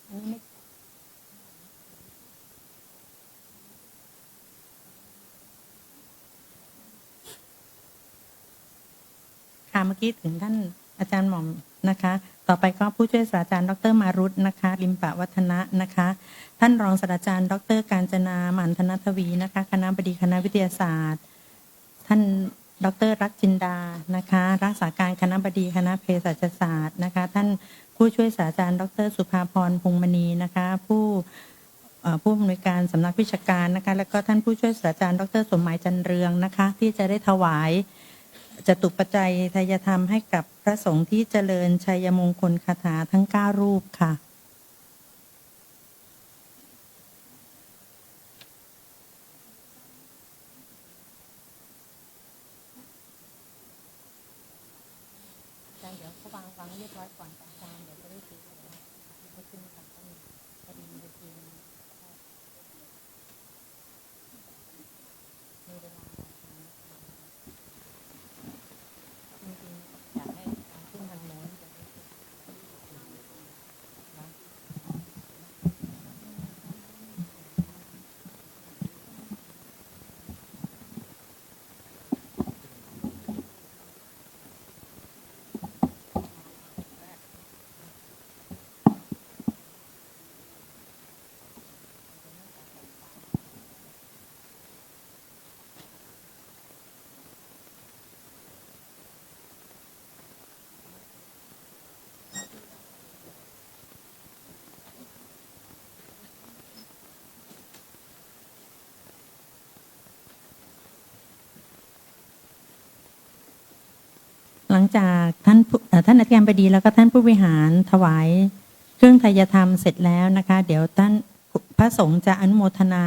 อันนี้ไม่ค่ะเมื่อกี้ถึงท่านอาจารย์หม่อมนะคะ ต่อไปก็ผู้ช่วยศาสตราจารย์ดรมารุตนะคะลิมปะวัฒนะนะคะ ท่านรองศาสตราจารย์ดรกาญจนาหมันธนทวีนะคะคณะบดีคณะวิทยาศาสตร์ ท่านดรรักจินดานะคะรักษาการคณะบดีคณะเภสัชศาสตร์นะคะท่านผู้ช่วยศาสตราจารย์ดรสุภาพรพงษ์มณีนะคะผู้อำนวยการสำนักวิชาการนะคะแล้วก็ท่านผู้ช่วยศาสตราจารย์ดรสมหมายจันเรืองนะคะที่จะได้ถวายจตุปัจจัยทายธรรมให้กับพระสงฆ์ที่เจริญชัยมงคลคาถาทั้ง9รูปค่ะอาจารย์เดี๋ยวเขาวางเรียบร้อยก่อนอาจารย์เดี๋ยวจะได้ซื้อไม่ขึ้นค่ะพอดีมีเวทีมีเวลาจริงๆอยากให้การขึ้นทางโน้นจะได้หลังจากท่านอธิการบดีแล้วก็ท่านผู้บริหารถวายเครื่องไทยธรรมเสร็จแล้วนะคะเดี๋ยวท่านพระสงฆ์จะอนุโมทนา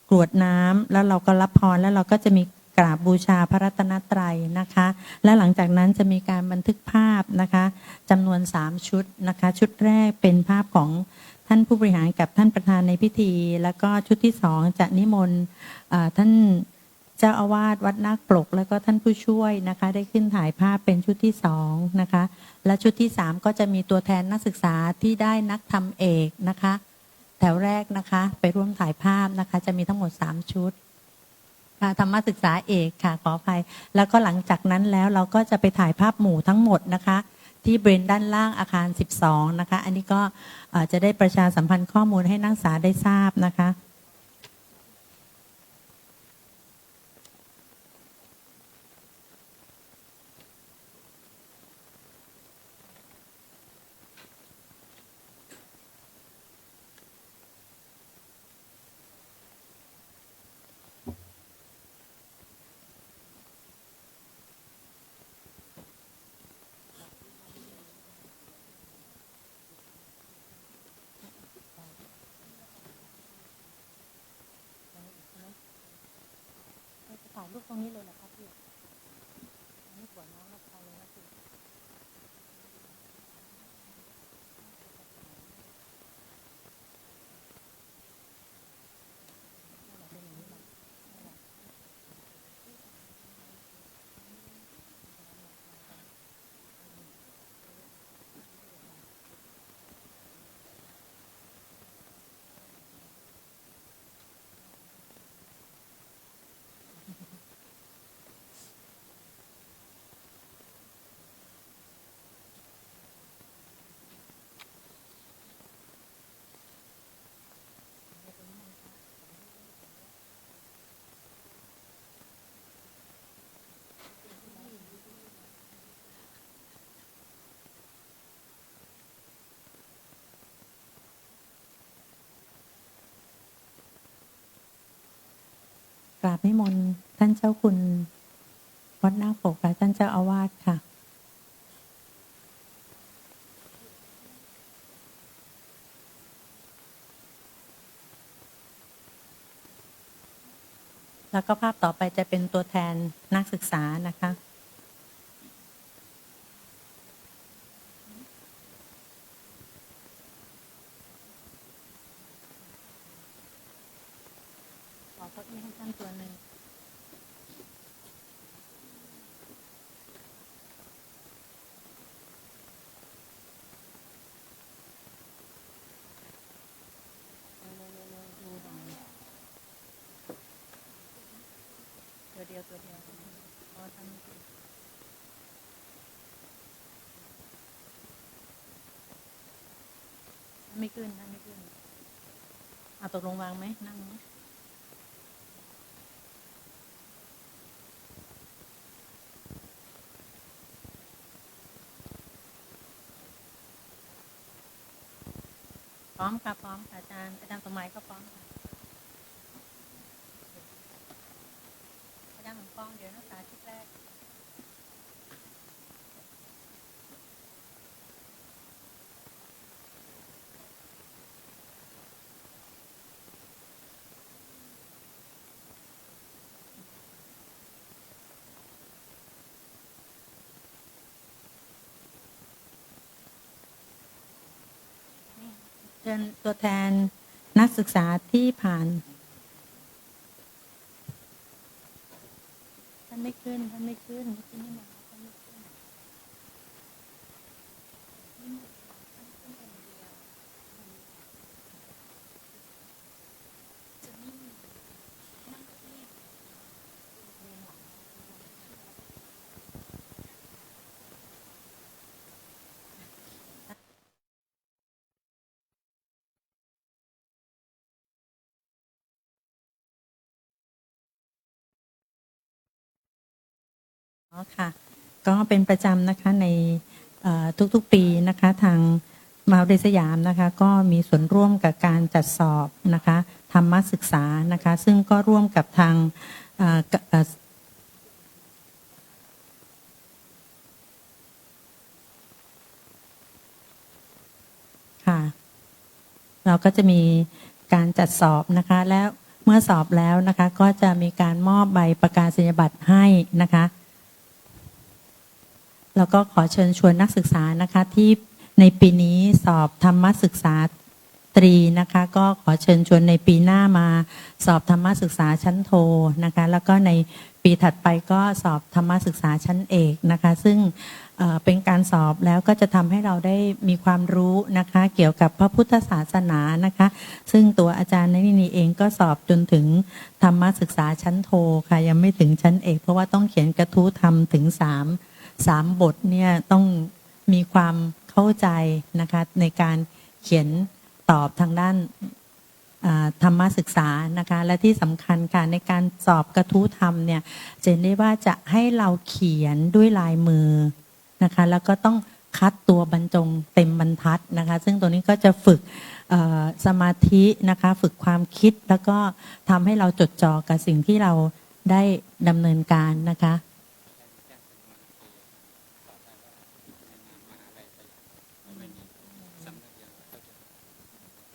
กรวดน้ำแล้วเราก็รับพรแล้วเราก็จะมีกราบบูชาพระรัตนตรัยนะคะและหลังจากนั้นจะมีการบันทึกภาพนะคะจำนวน3ชุดนะคะชุดแรกเป็นภาพของท่านผู้บริหารกับท่านประธานในพิธีแล้วก็ชุดที่2จะนิมนต์ท่านเจ้าอาวาสวัดนาคปลกแล้วก็ท่านผู้ช่วยนะคะได้ขึ้นถ่ายภาพเป็นชุดที่2นะคะและชุดที่3ก็จะมีตัวแทนนักศึกษาที่ได้นักธรรมเอกนะคะแถวแรกนะคะไปร่วมถ่ายภาพนะคะจะมีทั้งหมด3ชุดธรรมศึกษาเอกค่ะขออภัยแล้วก็หลังจากนั้นแล้วเราก็จะไปถ่ายภาพหมู่ทั้งหมดนะคะที่บริเวณด้านล่างอาคาร12นะคะอันนี้ก็จะได้ประชาสัมพันธ์ข้อมูลให้นักศึกษาได้ทราบนะคะถ่ายรูปตรงนี้เลยนะคะพี่นี่สวยมากค่ะเลยนะพี่ กราบนิมนต์ท่านเจ้าคุณวัดนาคปกและท่านเจ้าอาวาสค่ะแล้วก็ภาพต่อไปจะเป็นตัวแทนนักศึกษานะคะขอเก้าอี้ให้ท่านตัวหนึ่งตัวเดียวอ๋อท่านไม่ขึ้นเอาตกลงวางไหมนั่งไหมพร้อมค่ะอาจารย์สมัยก็พร้อมค่ะอาจารย์ของกองเดี๋ยวนักศึกษาชุดแรกเชิญตัวแทนนักศึกษาที่ผ่านท่านไม่ขึ้นไม่ขึ้นท่านไม่มาท่านไม่ขึ้นอ๋อค่ะก็เป็นประจำนะคะในทุกๆปีนะคะทางมหาวิทยาลัยสยามนะคะก็มีส่วนร่วมกับการจัดสอบนะคะธรรมศึกษานะคะซึ่งก็ร่วมกับทางค่ะเราก็จะมีการจัดสอบนะคะแล้วเมื่อสอบแล้วนะคะก็จะมีการมอบใบประกาศนียบัตรให้นะคะแล้วก็ขอเชิญชวนนักศึกษานะคะที่ในปีนี้สอบธรรมศึกษาตรีนะคะก็ขอเชิญชวนในปีหน้ามาสอบธรรมศึกษาชั้นโทนะคะแล้วก็ในปีถัดไปก็สอบธรรมศึกษาชั้นเอกนะคะซึ่งเป็นการสอบแล้วก็จะทำให้เราได้มีความรู้นะคะเกี่ยวกับพระพุทธศาสนานะคะซึ่งตัวอาจารย์นี่เองก็สอบจนถึงธรรมศึกษาชั้นโทค่ะยังไม่ถึงชั้นเอกเพราะว่าต้องเขียนกระทู้ธรรมถึง3 บทเนี่ยต้องมีความเข้าใจนะคะในการเขียนตอบทางด้านธรรมศึกษานะคะและที่สำคัญค่ะในการสอบกระทู้ธรรมเนี่ยจะเห็นได้ว่าจะให้เราเขียนด้วยลายมือนะคะแล้วก็ต้องคัดตัวบรรจงเต็มบรรทัดนะคะซึ่งตัวนี้ก็จะฝึกสมาธินะคะฝึกความคิดแล้วก็ทำให้เราจดจ่อกับสิ่งที่เราได้ดำเนินการนะคะ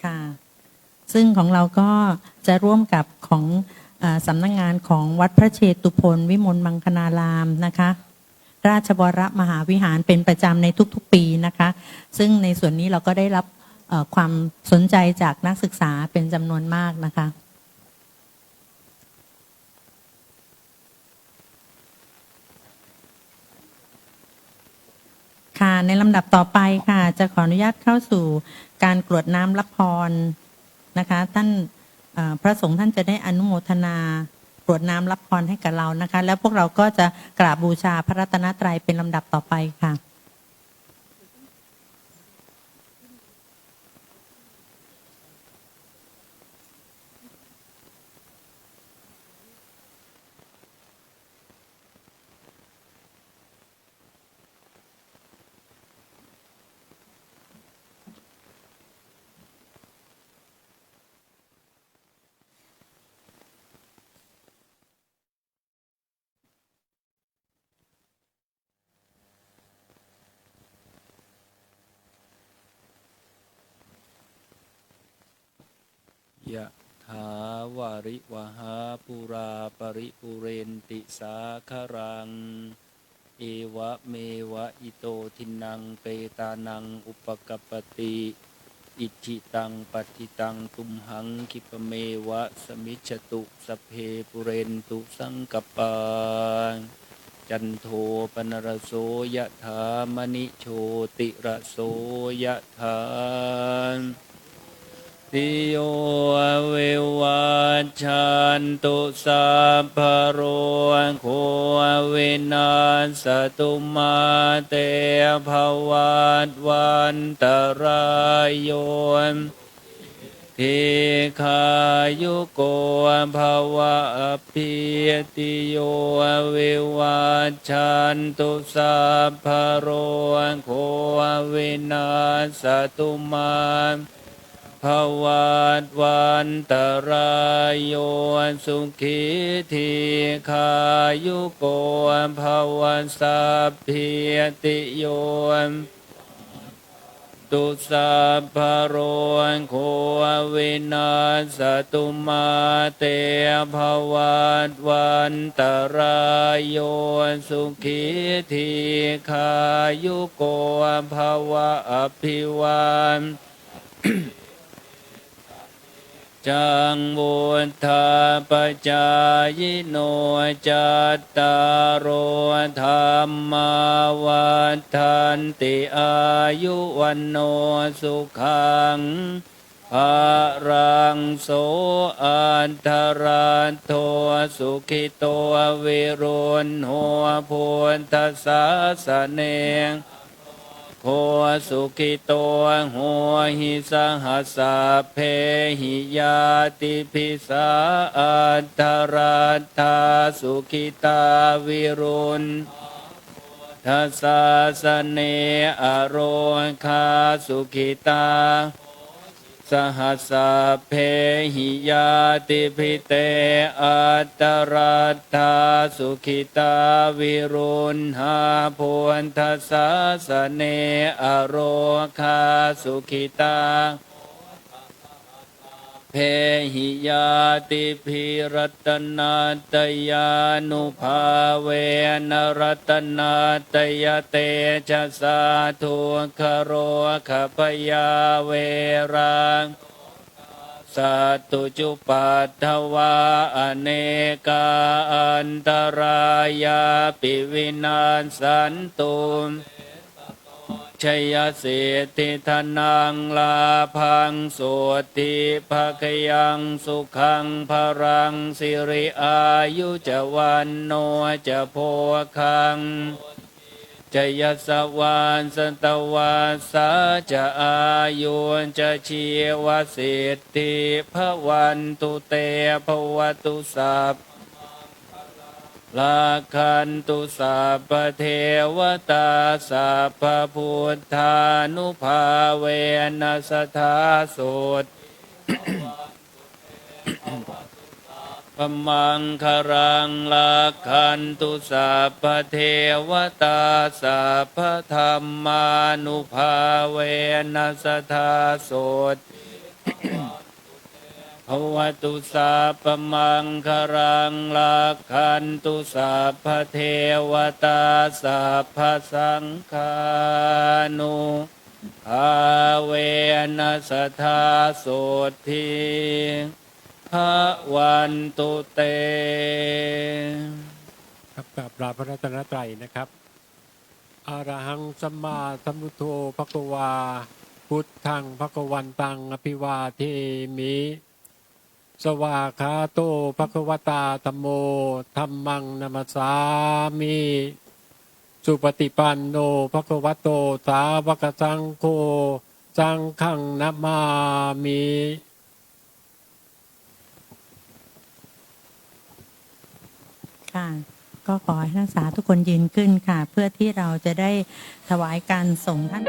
ค่ะซึ่งของเราก็จะร่วมกับของสำนักงานของวัดพระเชตุพนวิมลมังคณารามนะคะราชบวรมหาวิหารเป็นประจำในทุกๆปีนะคะซึ่งในส่วนนี้เราก็ได้รับความสนใจจากนักศึกษาเป็นจำนวนมากนะคะค่ะในลำดับต่อไปค่ะจะขออนุญาตเข้าสู่การกรวดน้ำรับพรนะคะท่านพระสงฆ์ท่านจะได้อนุโมทนากรวดน้ำรับพรให้กับเรานะคะแล้วพวกเราก็จะกราบบูชาพระรัตนตรัยเป็นลำดับต่อไปค่ะ ยะถาวาริวหาปุราปริปุเรนติสาคารังเอวะเมวะอิโตทินังเปตานังอุปกัปปติอิจิตังปฏิตังตุมหังคิปเมวะสมิจฉตุสัพเพปุเรนตุสังกปาจันโทปนรโสยะถามณิโชติระโสยะถาติโยเววัชชันตุสัพพะโรโควินาศตุมาเตภวัตวันตรายโยทิคายุโกภวะอภิติโยวิวัชชันตุสัพพะโรโควินาศตุมาภวัตวันตรายโยสุขีทีขายุโกภวสัพพิติโยตุสัพพะโรโควินาศตุมาเตภวัตวันตรายโยสุขีทีขายุโกภวะอภิวันจังบุทธาปจายโนจัตตารโอธรรมาวัฏันติอายุวันโนสุขังภะรังโสอันทรันโทสุขิโตวิรุณโหพุทธศาสเนโคสุขิโตโหหิสหัสสะเพหิยาติภิสาอัตตรัตถาสุขิตาวิรุณทัสสะสเนอโรคาสุขิตาสหัสสะเพหิยาติภิเตอัตตรัตถาสุขิตาวิรุณหาพุนทัสสะสเนอโรคาสุขิตาเพหิยาติภิรัตนาตยานุภาเวนรัตนาตยเตชะสาธุคโรขปยาเวรังสัตตุจุปัฏฐวาอเนกาอันตรายาปิวินาสันตุชยสิทธิธนังลาพังโสติภคยังสุขังพรังสิริอายุจวันโนจะโพคังจยสวานสันตวาสาจะอายุจะชีวสิทธิภวันตุเตภวตุสัพลาคันตุสัพพเทวตาสัพพพุทธานุภาเวนัสธาโสตปมังคารังลาคันตุสัพพเทวตาสัพพธรรมานุภาเวนัสธาโสตภวตุสัพพมังคารังลาคันตุสัพพเทวตาสัพพสังฆานุภาเวนัสธาโสทิภวันตุเตครับกราบลาพระรัตนตรัยนะครับอะระหังสัมมาสัมพุทโธภควาพุทธังภควันตังอภิวาเทมิสวาคาโตภควตาธัมโมธัมมังนัมสสามิสุปฏิปันโนภควโตสาวกสังโฆสังฆังนัมมามิค่ะก็ขอให้นักศึกษาทุกคนยืนขึ้นค่ะเพื่อที่เราจะได้ถวายการส่งท่าน